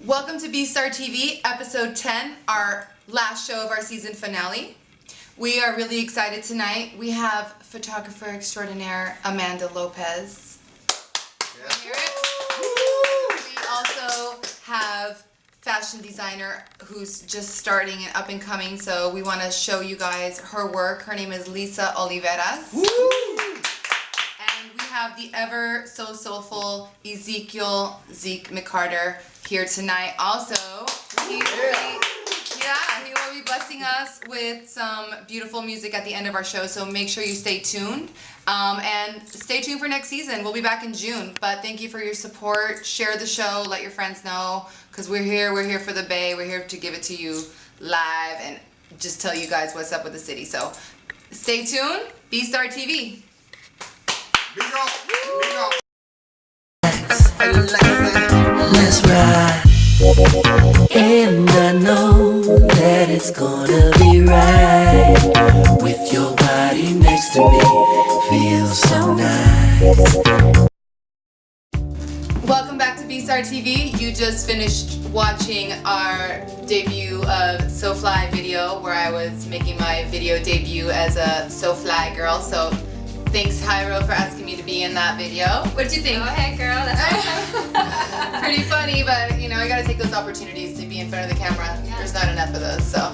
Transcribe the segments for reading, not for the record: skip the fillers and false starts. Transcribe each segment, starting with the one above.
Welcome to Starr TV, episode 10, our last show of our season finale. We are really excited tonight. We have photographer extraordinaire Amanda Lopez. Yeah. Hear it? We also have fashion designer who's just starting and up and coming, so we want to show you guys her work. Her name is Lisa Olivaras. Woo! And we have the ever so soulful Ezekiel Ziek McCarter here tonight. Also, he will be blessing us with some beautiful music at the end of our show, so make sure you stay tuned. And stay tuned for next season. We'll be back in June, but thank you for your support. Share the show, let your friends know, because we're here for the Bay. We're here to give it to you live and just tell you guys what's up with the city. So stay tuned. Starr TV. Big up. Let's ride, and I know that it's gonna be right. With your body next to me, feels so nice. Welcome back to Starr TV. You just finished watching our debut of So Fly video, where I was making my video debut as a So Fly girl. So thanks, Hyro, for asking me to be in that video. What did you think? Go ahead, girl. That's awesome. Pretty funny, but you know, I gotta take those opportunities to be in front of the camera. Yeah. There's not enough of those, so.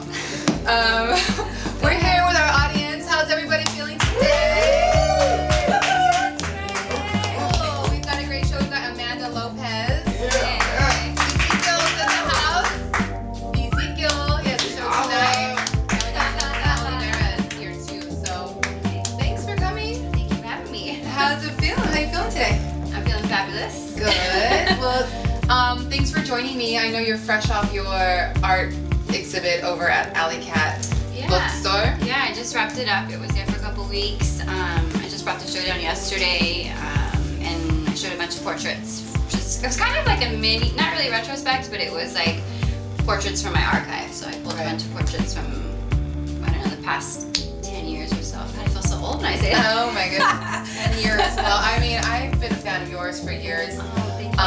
We're here with our audience. How's everybody feeling today? Cool. We've got a great show. We've got Amanda Lopez. Yeah. Ezekiel's in the house. Ezekiel, he has a show tonight. And we got Olivaras here too. So thanks for coming. Thank you for having me. How's it feeling? How you feeling today? I'm feeling fabulous. Good. Well, thanks for joining me. I know you're fresh off your art exhibit over at Alley Cat Bookstore. Yeah, I just wrapped it up. It was there for a couple weeks. I just brought the show down yesterday, and I showed a bunch of portraits. It was kind of like a mini, not really retrospect, but it was like portraits from my archive. So I pulled a bunch of portraits from, I don't know, the past 10 years or so. God, I feel so old when I say it. Oh my goodness. 10 years. Well, I mean, I've been a fan of yours for years. Oh, thank you.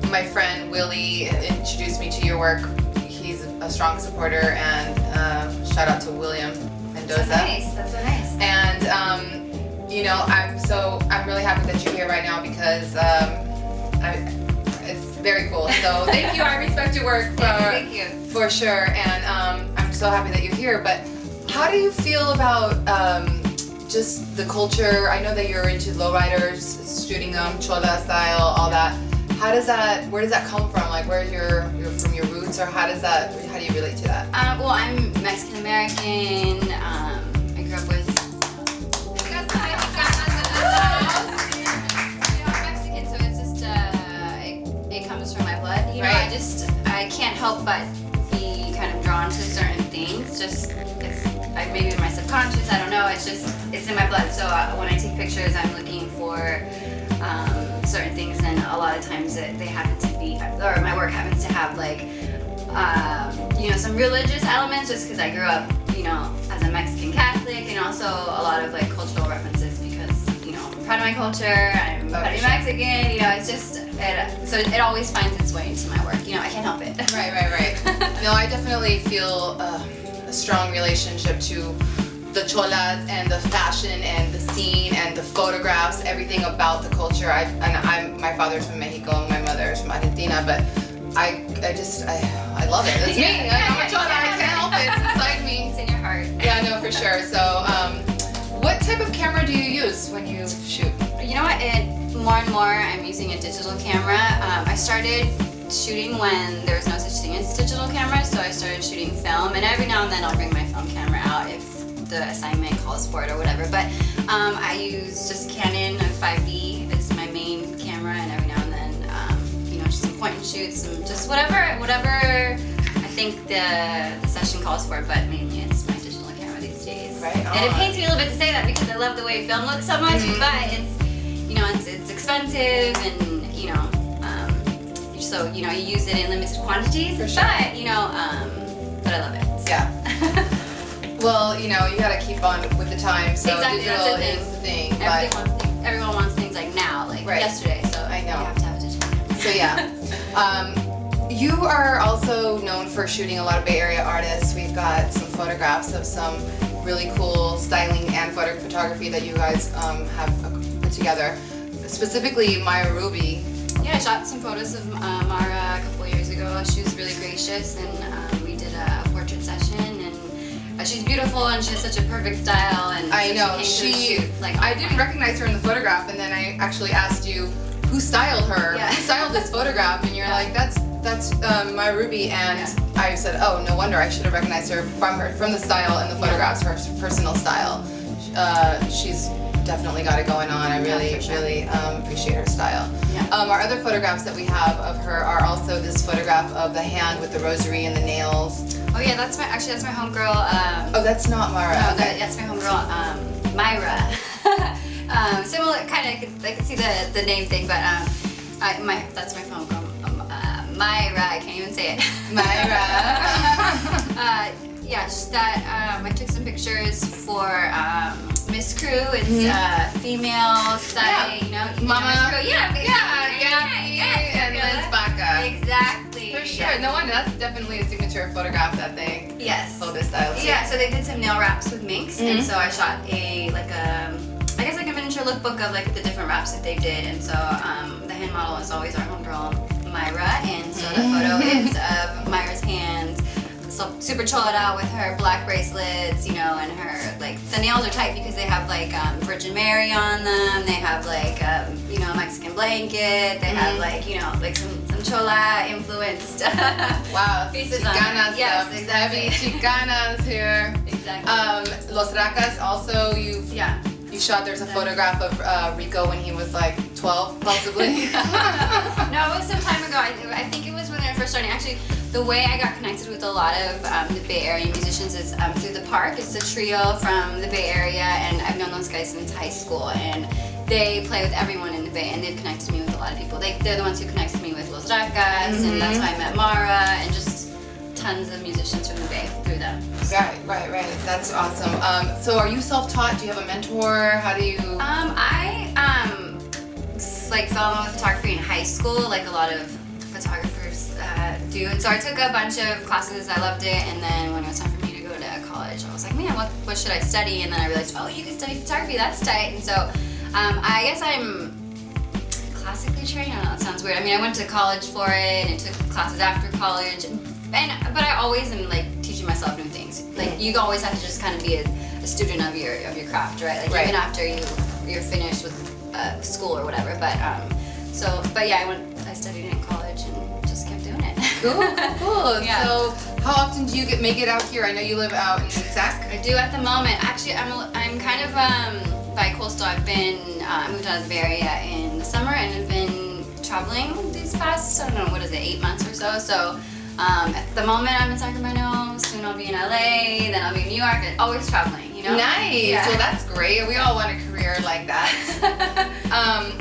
My friend Willie introduced me to your work. He's a strong supporter, and shout out to William Mendoza. That's so nice. And you know, I'm really happy that you're here right now because it's very cool. So thank you. I respect your work Thank you. for sure, and I'm so happy that you're here. But how do you feel about just the culture? I know that you're into lowriders, shooting them, chola style, all that. Where does that come from? Like, where's you're from your roots, or how do you relate to that? Well, I'm Mexican American. I grew up with. I'm Mexican, so it's just it comes from my blood. You know, right. I can't help but be kind of drawn to certain things. Maybe in my subconscious. I don't know. It's in my blood. So when I take pictures, I'm looking for certain things, and a lot of times they happen to be, or my work happens to have like, you know, some religious elements, just because I grew up, you know, as a Mexican Catholic, and also a lot of like cultural references because, you know, I'm proud of my culture, I'm proud to be Mexican, you know, it's just, so it always finds its way into my work, you know, I can't help it. Right. No, I definitely feel a strong relationship to the cholas and the fashion and the scene and the photographs, everything about the culture. My father's from Mexico, my mother's from Argentina, but I love it. That's me. I'm a chola. I can't help it. It's inside me. It's in your heart. Yeah, no, for sure. So, what type of camera do you use when you shoot? You know what? More and more, I'm using a digital camera. I started shooting when there was no such thing as digital cameras, so I started shooting film, and every now and then I'll bring my film camera out if the assignment calls for it or whatever, but I use just Canon 5D is my main camera, and every now and then, you know, just some point and shoots, some just whatever I think the session calls for, but mainly it's my digital camera these days. Right on. And it pains me a little bit to say that because I love the way film looks so much, but it's, you know, it's expensive, and you know, so you know, you use it in limited quantities, for sure. But you know, but I love it. So. Yeah. Well, you know, you gotta keep on with the time, so exactly, digital is the thing. Everyone wants things like now, like right. yesterday, so I know. you have to have a digital camera. So yeah. You are also known for shooting a lot of Bay Area artists. We've got some photographs of some really cool styling and photography that you guys have put together. Specifically, Maya Ruby. Yeah, I shot some photos of Mara a couple years ago. She was really gracious, and we did a portrait session. And she's beautiful, and she has such a perfect style. And I know she came to the shoot, like, I didn't recognize her in the photograph, and then I actually asked you who styled her. Yeah. Who styled this photograph? And you're like, that's Maya Ruby, and Yeah. I said, oh, no wonder I should have recognized her from the style and the photographs, her personal style. She's definitely got it going on. I really, for sure. really appreciate her style. Yeah. Our other photographs that we have of her are also this photograph of the hand with the rosary and the nails. Oh yeah, that's my homegirl. Oh, that's not Mara. No, Okay. that's my homegirl, Myra. Similar, kind of. I could see the name thing, but that's my homegirl, Myra. I can't even say it. Myra. Yeah, I took some pictures for Miss Crew. It's female side, Yeah. you know. Mama. Miss Crew. Yeah, Gabby and Liz Baca. Exactly. For sure. Yeah. No wonder. That's definitely a signature photograph that they Yes. hold this style to. Yeah, so they did some nail wraps with minks, and so I shot I guess like a miniature lookbook of like the different wraps that they did, and so the hand model is always our homegirl Myra, and so the photo is of Myra's hands, so super cholled out with her black bracelets, you know, and her like the nails are tight because they have like Virgin Mary on them. They have like you know, a Mexican blanket. They have like, you know, like some chola influenced Wow. pieces on Chicana them. Yes, stuff. exactly. Heavy Chicanas here. Exactly. Los Racas also Yeah. you shot. There's a photograph of Rico when he was like 12, possibly. No, it was some time ago. I think it was when I was first starting. Actually, the way I got connected with a lot of the Bay Area musicians is through the Park. It's a trio from the Bay Area, and I've known those guys since high school, and they play with everyone in the Bay, and they've connected me with a lot of people. They're the ones who connected me with Los Racas, and that's how I met Mara, and just tons of musicians from the Bay through them. Right. That's awesome. So are you self-taught? Do you have a mentor? How do you? I like fell in love with photography in high school, like a lot of photographers do. And so I took a bunch of classes. I loved it, and then when it was time for me to go to college, I was like, man, what should I study? And then I realized, oh, you can study photography. That's tight. And so I guess I'm classically trained. I don't know, it sounds weird. I mean, I went to college for it and took classes after college. But I always am like teaching myself new things. Like you always have to just kind of be a student of your craft, right? Like even after you're finished with school or whatever. But yeah, I studied in college and just kept doing it. Cool. Yeah. So how often do you make it out here? I know you live out in Ziek. I do at the moment. Actually, I'm kind of bi-coastal. I've been moved out of the Bay Area in the summer, and I've been traveling these past, I don't know, 8 months or so. So at the moment I'm in Sacramento. Soon I'll be in LA. Then I'll be in New York. Always traveling, you know. Nice. Yeah. Well, that's great. We all want a career like that.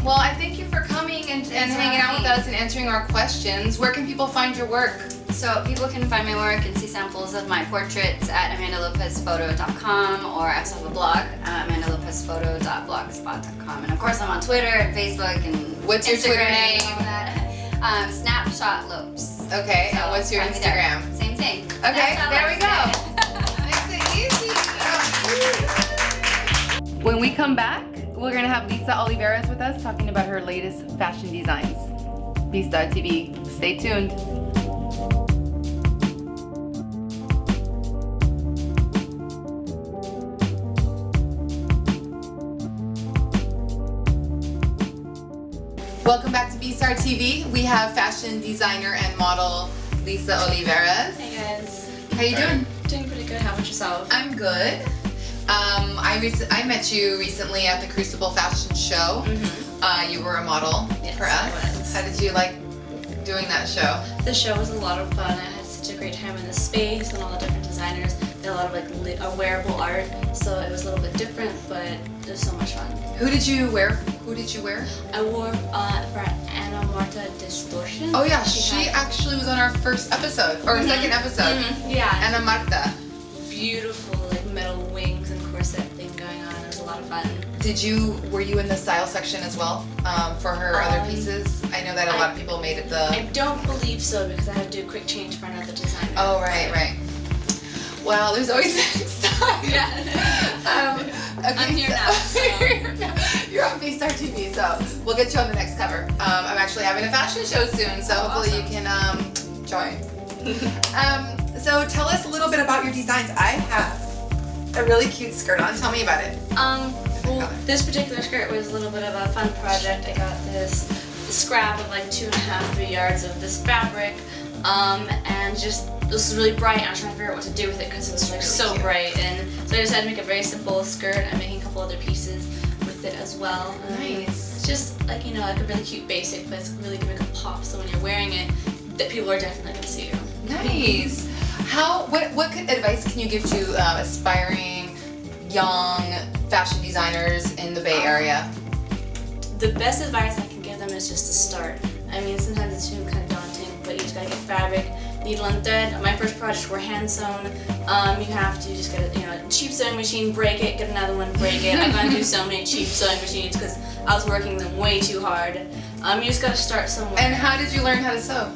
Well, I thank you for coming and hanging out with us and answering our questions. Where can people find your work? So people can find my work and see samples of my portraits at amandalopezphoto.com, or I also have a blog, amandalopezphoto.blogspot.com, and of course I'm on Twitter and Facebook and What's your Instagram Twitter and name? all that. Snapshot Lopes. Okay, So and what's your find me there. Instagram? Same thing. Okay, Snapshot there we Lopes. go. Makes it easy. When we come back, we're gonna have Lisa Olivaras with us talking about her latest fashion designs. Vista TV. Stay tuned. Welcome back to Starr TV. We have fashion designer and model Lisa Olivaras. Hey guys. How you doing? Doing pretty good. How about yourself? I'm good. I met you recently at the Crucible Fashion Show. You were a model Yes, for I us. was. How did you like doing that show? The show was a lot of fun. I had such a great time in the space and all the different designers. They had a lot of like wearable art, so it was a little bit different, but it was so much fun. Who did you wear? Who did you wear? I wore for Anna Marta Distortion. Oh yeah, She she had- actually was on our first episode or second episode. Yeah. Anna Marta. Beautiful like metal wings and corset thing going on. It was a lot of fun. Were you in the style section as well for her other pieces? I know that a lot of people made it I don't believe so because I had to do a quick change for another designer. Oh, right. Well, there's always next time. Yeah. Okay, I'm here now. So. You're on B-Star TV, so we'll get you on the next cover. I'm actually having a fashion show soon, so hopefully you can join. So tell us a little bit about your designs. I have a really cute skirt on. Tell me about it. Well, this particular skirt was a little bit of a fun project. I got this scrap of like 2.5, 3 yards of this fabric, and just this was really bright. I was trying to figure out what to do with it because it was like so bright, and so I decided to make a very simple skirt. I'm making a couple other pieces with it as well. Nice. It's just like like a really cute basic, but it's really gonna make a pop. So when you're wearing it, that people are definitely gonna see you. Nice. What advice can you give to aspiring young fashion designers in the Bay Area? The best advice I can give them is just to start. I mean, sometimes it's kind of daunting, but you just gotta get fabric, needle and thread. My first projects were hand sewn. You have to just get a cheap sewing machine, break it, get another one, break it. I've gone through so many cheap sewing machines because I was working them way too hard. You just gotta start somewhere. And how did you learn how to sew?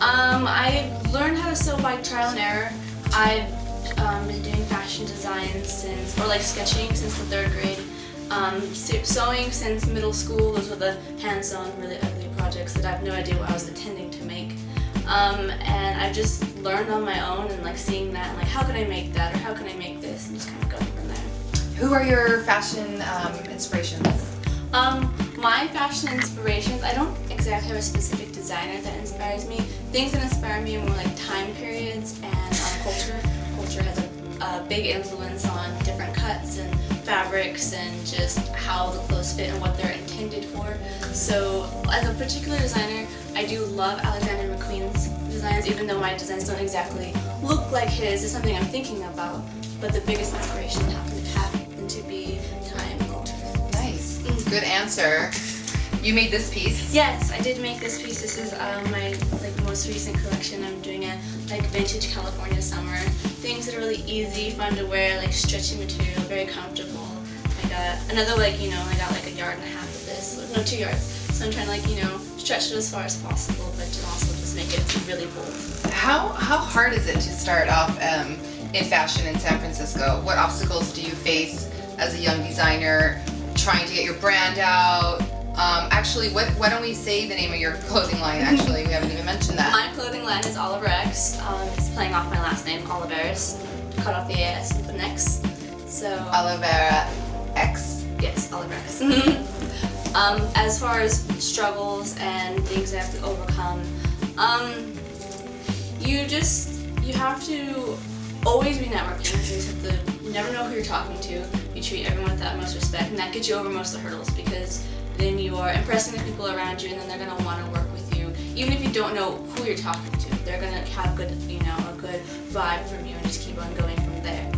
I learned how to sew by trial and error. I've been doing fashion design sketching since the 3rd grade. Sewing since middle school. Those were the hand-sewn, really ugly projects that I have no idea what I was intending to make. And I've just learned on my own and like seeing that and like how can I make that or how can I make this and just kind of going from there. Who are your fashion inspirations? My fashion inspirations, I don't exactly have a specific designer that inspires me. Things that inspire me are more like time periods and culture. Culture has a big influence on different cuts and fabrics and just how the clothes fit and what they're intended for. So as a particular designer, I do love Alexander McQueen's designs, even though my designs don't exactly look like his. It's something I'm thinking about, but the biggest inspiration happened to be time and culture. Nice. Good answer. You made this piece? Yes, I did make this piece. This is my most recent collection. I'm doing a vintage California summer. Things that are really easy, fun to wear, like stretchy material, very comfortable. I got another I got like 1.5 yards of this. No, 2 yards. So I'm trying to stretch it as far as possible, but to also just make it really bold. How hard is it to start off in fashion in San Francisco? What obstacles do you face as a young designer trying to get your brand out? Actually, why don't we say the name of your clothing line? Actually, we haven't even mentioned that. My clothing line is Olivaras. It's playing off my last name, Olivaras. Cut off the AS with an X. So Olivera X. Yes, Olivaras. As far as struggles and things I have to overcome, you have to always be networking. You never know who you're talking to. You treat everyone with the utmost respect, and that gets you over most of the hurdles because then you are impressing the people around you, and then they're gonna want to work with you, even if you don't know who you're talking to. They're gonna have a good vibe from you, and just keep on going from there.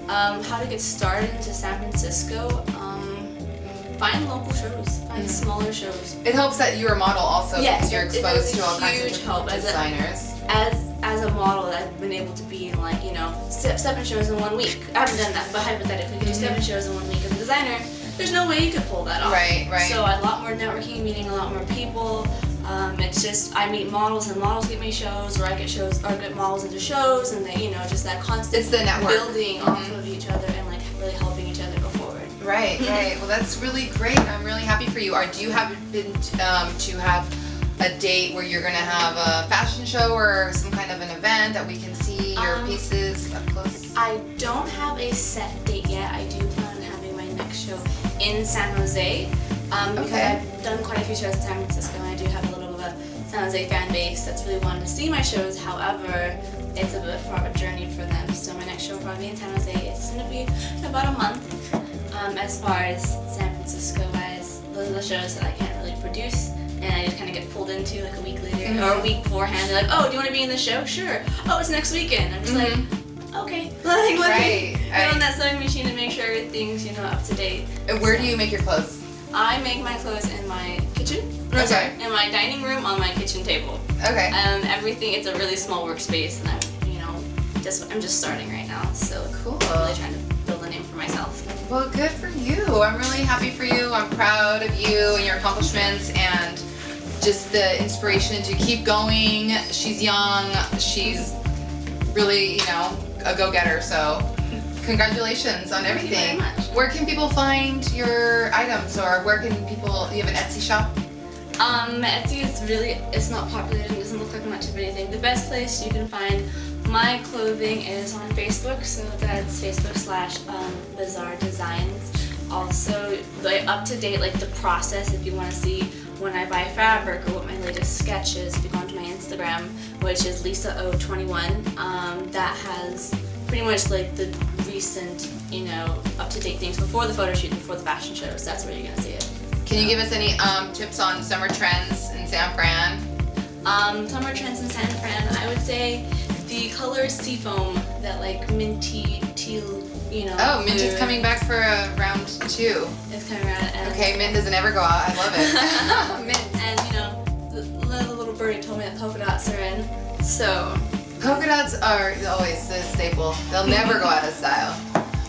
How to get started into San Francisco? Find local shows, find smaller shows. It helps that you're a model also, Yes, because you're exposed to all kinds of huge help different designers. As a model, I've been able to be in 7 shows in 1 week. I haven't done that, but hypothetically, you could do 7 shows in 1 week as a designer. There's no way you could pull that off. Right. So a lot more networking, meeting a lot more people. It's just I meet models and models get me shows, or I get models into shows, and they just that constant It's the network. building off of each other and really helping each other go forward. Right. Well, that's really great. I'm really happy for you. Do you happen to have a date where you're gonna have a fashion show or some kind of an event that we can see your pieces up close? I don't have a set date yet. I do plan on having my next show in San Jose because I've done quite a few shows in San Francisco, and I do have a little bit of a San Jose fan base that's really wanted to see my shows. However, it's a bit far of a journey for them, so my next show will probably be in San Jose. It's going to be in about a month. As far as San Francisco wise, those are the shows that I can't really produce, and I just kind of get pulled into a week later or a week beforehand. They're like, "Oh, do you want to be in the show?" Sure. "Oh, it's next weekend." I'm just like, "Okay." Let me get on that sewing machine and make sure everything's up to date. And where do you make your clothes? I make my clothes in my kitchen. Okay. In my dining room on my kitchen table. Okay. Everything. It's a really small workspace, and I'm just starting right now. So Cool. I'm really trying to build a name for myself. Well, good for you. I'm really happy for you. I'm proud of you and your accomplishments and just the inspiration to keep going. She's young. She's really, you know, a go-getter. So congratulations on everything. Thank you very much. Where can people find your items, or where can people, you have an Etsy shop? Etsy is really, it's not popular and doesn't look like much of anything. The best place you can find my clothing is on Facebook, so that's Facebook/Bizarre Designs. Also, like up to date, like the process, if you want to see when I buy fabric or what my latest sketch is, if you go onto my Instagram, which is LisaO21, that has pretty much like the recent, you know, up to date things before the photo shoot, before the fashion shows. That's where you're gonna see it. Can you give us any tips on summer trends in San Fran? Summer trends in San Fran, I would say the color seafoam, that like minty teal, you know. Oh, mint is blue. coming back for round 2. It's coming around. And, Okay, mint doesn't ever go out. I love it. Mint. and you know, the little birdie told me that polka dots are in, so. Polka dots are always the staple. They'll never go out of style.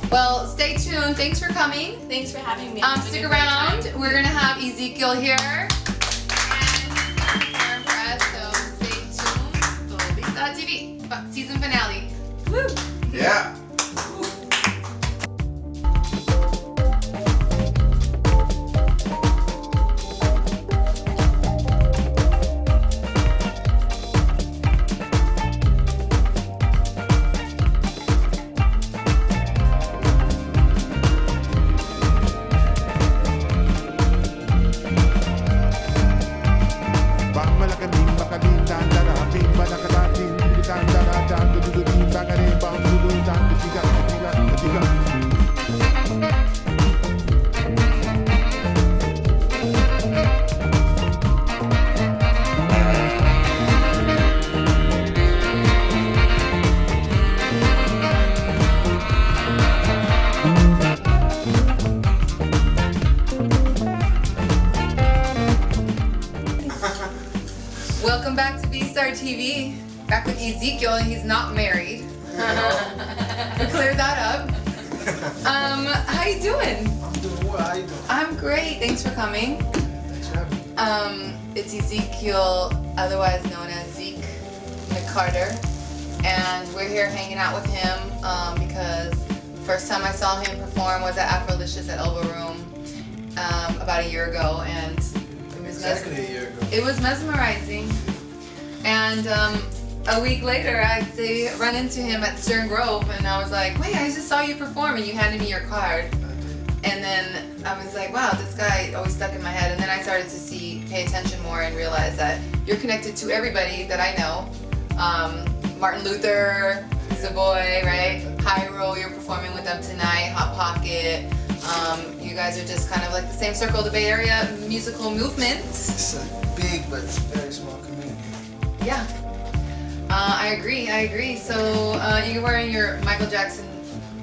Well, stay tuned. Thanks for coming. Thanks for having me. It's been Stick a great around. time. We're gonna have Ezekiel here. And for us, so stay tuned. Lisa.tv season finale. Woo! Yeah. Welcome back to Starr TV. Back with Ezekiel, and he's not married. We cleared that up. How you doing? I'm doing well. How you doing? I'm great. Thanks for coming. Thanks for having me. It's Ezekiel, otherwise known as Ziek McCarter, and we're here hanging out with him because first time I saw him perform was at Afrolicious at Elbow Room about a year ago, and it was Exactly a year ago. it was mesmerizing. And a week later, I run into him at Stern Grove, and I was like, "Wait, I just saw you perform," and you handed me your card. I did. And then I was like, wow, this guy always stuck in my head. And then I started to pay attention more and realize that you're connected to everybody that I know. Martin Luther, Savoy, right? Hyro, you're performing with them tonight. Hot Pocket. You guys are just kind of like the same circle of the Bay Area musical movement. It's a big but very small community. Yeah. I agree. So you're wearing your Michael Jackson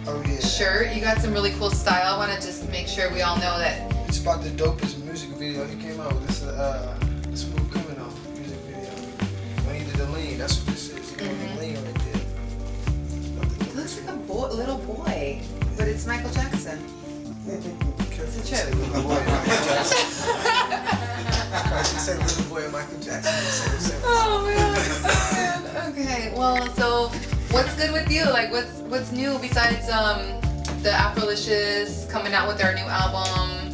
Oh yeah. shirt. You got some really cool style. I want to just make sure we all know that. It's about the dopest music video he came out with. This Smooth Criminal music video. When he did the lean, that's what this is. He did the lean right there. He looks like a little boy, but it's Michael Jackson. Careful It's a to say trip. little boy and Michael Jackson. I should say little boy and Michael Jackson. Oh man. Okay. Well, so what's good with you? Like, what's new besides the Afrolicious coming out with their new album,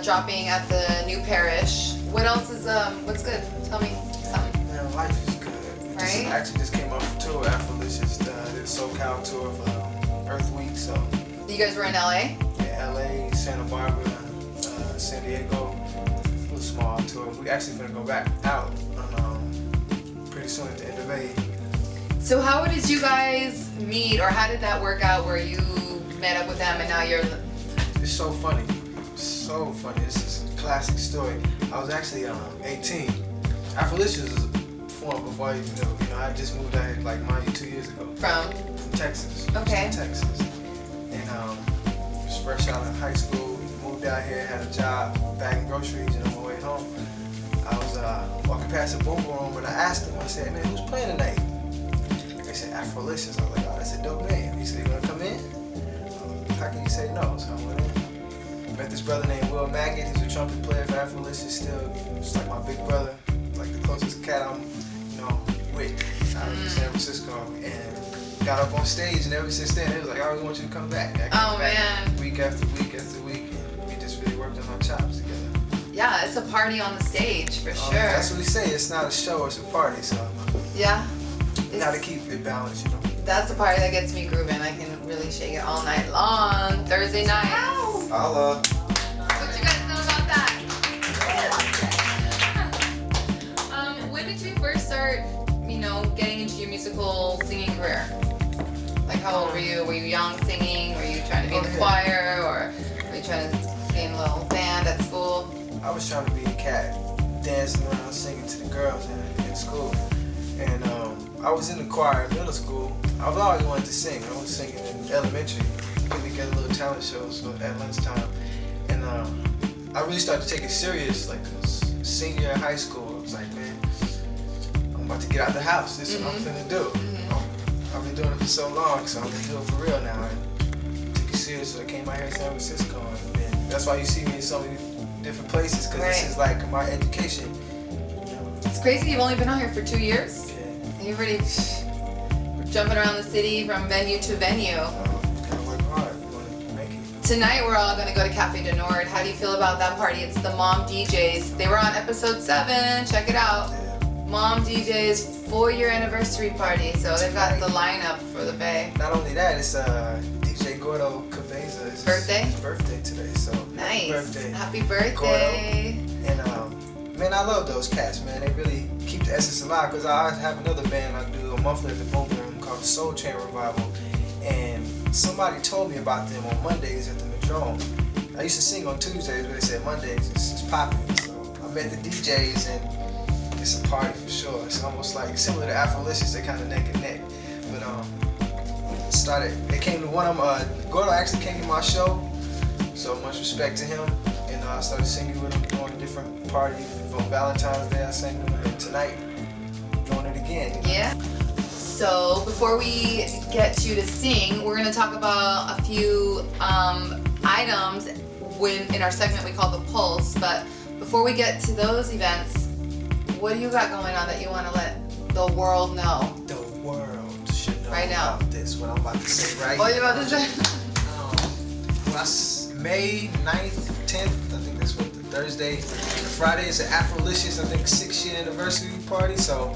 dropping at the New Parish? What else is what's good? Tell me something. Man, life is good. Right? Actually just came off a tour. Afrolicious did a SoCal tour of Earth Week. So You guys were in LA? yeah, LA, Santa Barbara, San Diego. A little small tour. We actually gonna go back out pretty soon at the end of May. So how did you guys meet, or how did that work out where you met up with them and now you're... It's so funny. So funny. This is a classic story. I was actually 18. Afrolicious was formed before I even knew. You know, I just moved out here like 2 years ago. From? From Texas. Okay. From Texas. And was fresh out of high school, moved out here, had a job bagging groceries, and on my way home, I was walking past a boom room and I asked him, I said, man, who's playing tonight? They said, Afrolicious. I was like, oh, that's a dope name. He said, you wanna come in? how can you say no? So I went in. Met this brother named Will Maggot. He's a trumpet player for Afrolicious still. He's like my big brother, like the closest cat I'm, with out of San Francisco. And got up on stage, and ever since then, it was like, I always want you to come back. Man. Week after week after week, and we just really worked on our chops together. Yeah, it's a party on the stage for sure. That's what we say. It's not a show, it's a party. So yeah, you gotta keep it balanced, That's the party that gets me grooving. I can really shake it all night long. Thursday night. Holla. What you guys know about that? When did you first start, getting into your musical singing career? Like, how old were you? Were you young singing? Were you trying to be in the choir, or were you trying to be in a little band at school? I was trying to be a cat, dancing around, singing to the girls in school. And I was in the choir in middle school. I've always wanted to sing. I was singing in elementary, putting together little talent shows at lunchtime. And I really started to take it serious, like senior year in high school. I was like, man, I'm about to get out the house. This is what I'm finna do. I've been doing it for so long, so I'm gonna do it for real now. And took it serious, so I came out here to San Francisco. And that's why you see me in so many different places, because this is like my education. It's crazy. You've only been out here for 2 years. Yeah. And you've already jumping around the city from venue to venue. Gotta work hard. You wanna make it. Tonight we're all gonna go to Cafe de Nord. How do you feel about that party? It's the Mom DJs. They were on episode 7. Check it out. Mom DJs 4-year anniversary party. So they've got the lineup for the Bay. Not only that, it's DJ Gordo Cabeza's Birthday? His birthday today. So Nice. happy birthday. Happy birthday. And man, I love those cats, man. They really keep the essence alive, because I have another band I do a monthly at the Boom Room called Soul Train Revival. And somebody told me about them on Mondays at the Madrone. I used to sing on Tuesdays, but they said Mondays it's popping. So I met the DJs, and it's a party for sure. It's almost like similar to Afrolicious. They kind of neck and neck. But they came to one of them. Gordo actually came to my show, so much respect to him. And I started singing with him on different parties. On Valentine's Day, I sang with him, and tonight, doing it again. Yeah. So before we get you to sing, we're gonna talk about a few items in our segment we call the Pulse. But before we get to those events, what do you got going on that you want to let the world know? The world should know Right now. about this, what I'm about to say right What are you about to say? May 9th, 10th, I think that's what the Thursday. The Friday is an Afrolicious, I think 6-year anniversary party, so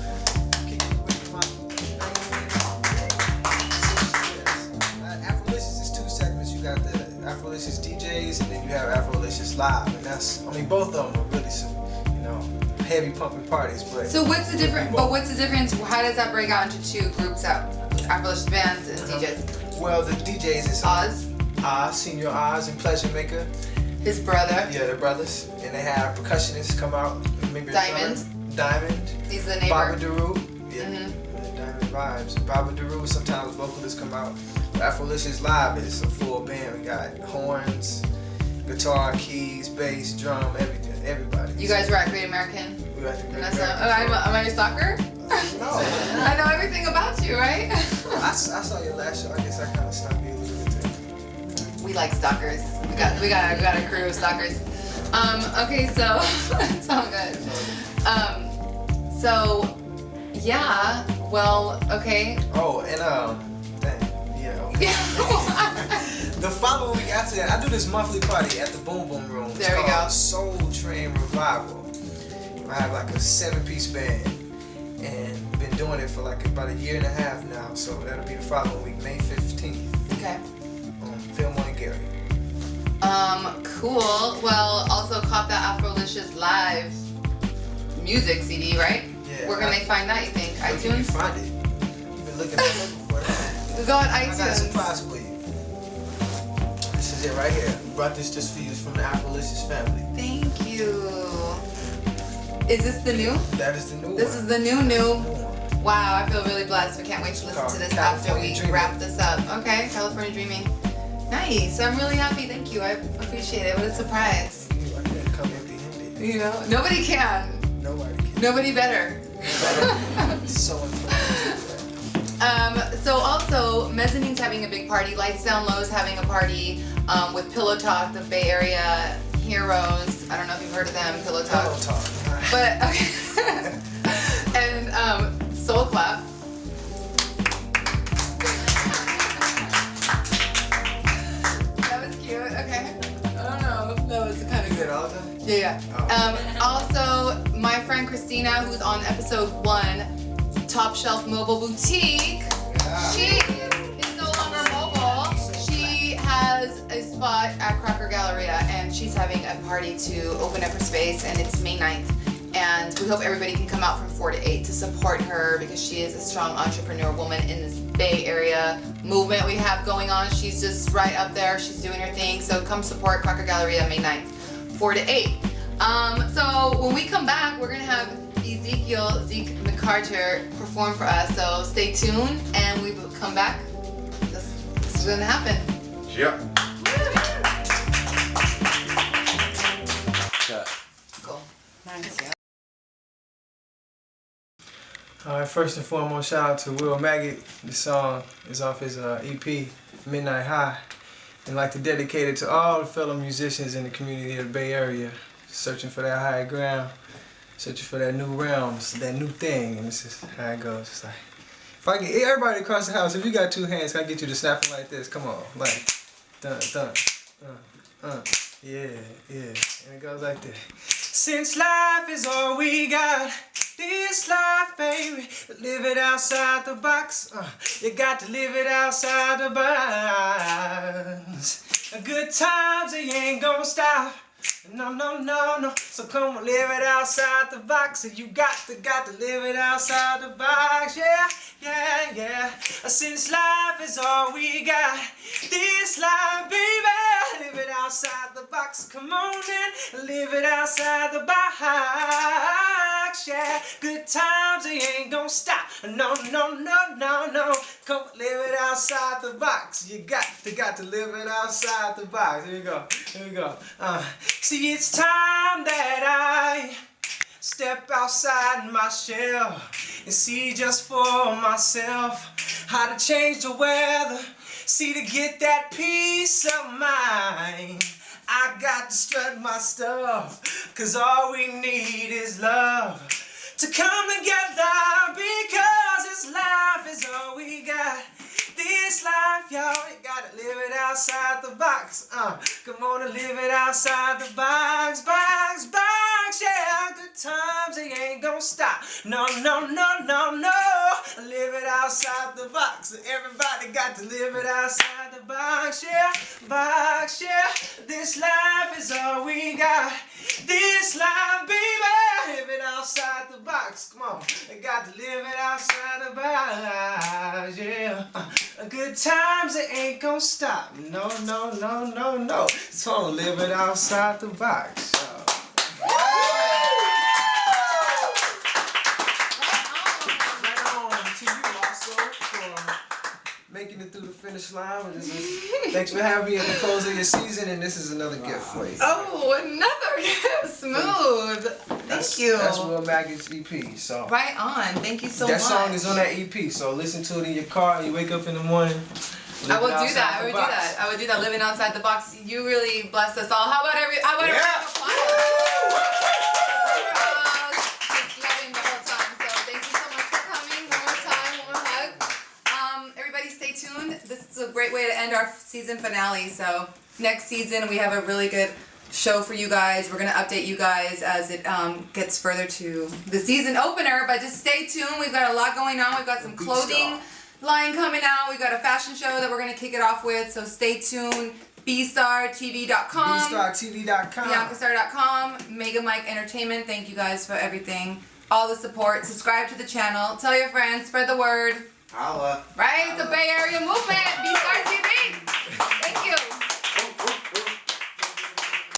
Afrolicious is 2 segments. You got the Afrolicious DJs, and then you have Afrolicious Live, and both of them are really heavy pumping parties. But So what's the difference? But what's the difference? How does that break out into 2 groups out? Afrolicious bands and DJs. Well, the DJs is Oz, Senior Oz and Pleasure Maker. his brother. Yeah, they're brothers, and they have percussionists come out. Maybe Diamond. He's the neighbor. Baba Daru. Yeah. Diamond Vibes. Baba Daru. Sometimes vocalists come out. Afrolicious Live is a full band. We got horns, guitar, keys, bass, drum, everything. Everybody. You guys were at Great American. We were at the Great And American. am I your stalker? No. I know everything about you, right? I saw your last show. I guess I kind of stopped you a little bit too. We like stalkers. We got a crew of stalkers. Okay, so it's all good. So yeah, well, okay. Oh, and dang, yeah. The following week after that, I do this monthly party at the Boom Boom Room. It's There we go. called Soul Train Revival. I have like a 7-piece band, and been doing it for like about 1.5 years now. So that'll be the following week, May 15th. Okay. Fillmore and Gary. Cool. Well, also caught that Afrolicious Live music CD, right? Yeah. Where can they find that, you think? Where can you iTunes? find it? You've been looking for it. Go on I got a iTunes. surprise for you. This is it right here. We brought this just for you. It's from the Afrolicious family. Thank you. Is this the new? That is the new one. This is the new. New one. Wow, I feel really blessed. We can't wait to listen to this after California we Dreaming. wrap this up. Okay, California Dreaming. Nice. I'm really happy. Thank you. I appreciate it. What a surprise. I can't come empty-handed. You know, nobody can. Nobody can. Nobody better. So important. So also, Mezzanine's having a big party. Lights Down Low's having a party with Pillow Talk, the Bay Area heroes. I don't know if you've heard of them, Pillow Talk. Pillow Talk. But, okay. And Soul Clap. That was cute, okay. I don't know, that was kind of You good. get all that? Yeah. Also, my friend Christina, who's on episode 1, Top Shelf Mobile Boutique, she is no longer mobile. She has a spot at Crocker Galleria, and she's having a party to open up her space, and it's May 9th. And we hope everybody can come out from 4 to 8 to support her because she is a strong entrepreneur woman in this Bay Area movement we have going on. She's just right up there. She's doing her thing. So come support Crocker Galleria May 9th, 4 to 8. So when we come back, we're gonna have Ezekiel, Ziek McCarter perform for us. So stay tuned, and we will come back. This is gonna happen. Yep. Cool. Nice. Yeah. Alright, first and foremost, shout out to Will Maggot. This song is off his EP, Midnight High. And I'd like to dedicate it to all the fellow musicians in the community of the Bay Area, searching for that higher ground, searching for that new realm, that new thing, and this is how it goes. It's like, if I get everybody across the house, if you got 2 hands, can I get you to snap them like this? Come on, like, dun, dun, yeah, yeah, and it goes like this. Since life is all we got, this life, baby, live it outside the box. You got to live it outside the box. Good times, they ain't gonna stop. No, no, no, no. So come on, live it outside the box. And you got to live it outside the box. Yeah, yeah, yeah. Since life is all we got, this life, baby, live it outside the box. Come on and live it outside the box. Yeah, good times, they ain't gonna stop. No, no, no, no, no. Come on, live it outside the box. You got to live it outside the box. Here we go. Here we go. See, it's time that I step outside my shell and see just for myself how to change the weather. See, to get that peace of mind, I got to strut my stuff, 'cause all we need is love to come together, because this life is all we got. This life, y'all, you gotta live it outside the box. Come on and live it outside the box, box, box, yeah. Good times, they ain't gonna stop. No, no, no, no, no. Live it outside the box. Everybody got to live it outside the box, yeah. Box, yeah. This life is all we got. This life, baby, live it outside the box. Come on, you got to live it outside the box, yeah. Good times, it ain't gonna stop. No, no, no, no, no. So live it outside the box. Right on to you also for making it through the finish line. Thanks for having me at the close of your season, and this is another gift for you. Oh, another gift. Smooth. Thank you. That's Will Maggot's EP. So right on. Thank you so much. that song is on that EP. So listen to it in your car. You wake up in the morning. I will do that. I would do that. I would do that. Living outside the box. You really blessed us all. How about a round of applause? Just loving the whole time. So thank you so much for coming. One more time. One more hug. Everybody stay tuned. This is a great way to end our season finale. So next season we have a really good show for you guys. We're gonna update you guys as it gets further to the season opener. But just stay tuned. We've got a lot going on. We've got some clothing line coming out. We got a fashion show that we're gonna kick it off with, so stay tuned. BStarTV.com, BStarTV.com, BiancaStar.com, Mega Mike Entertainment. Thank you guys for everything, all the support. Subscribe to the channel. Tell your friends. Spread the word. Holla. Right? It's a Bay Area movement. BStar TV.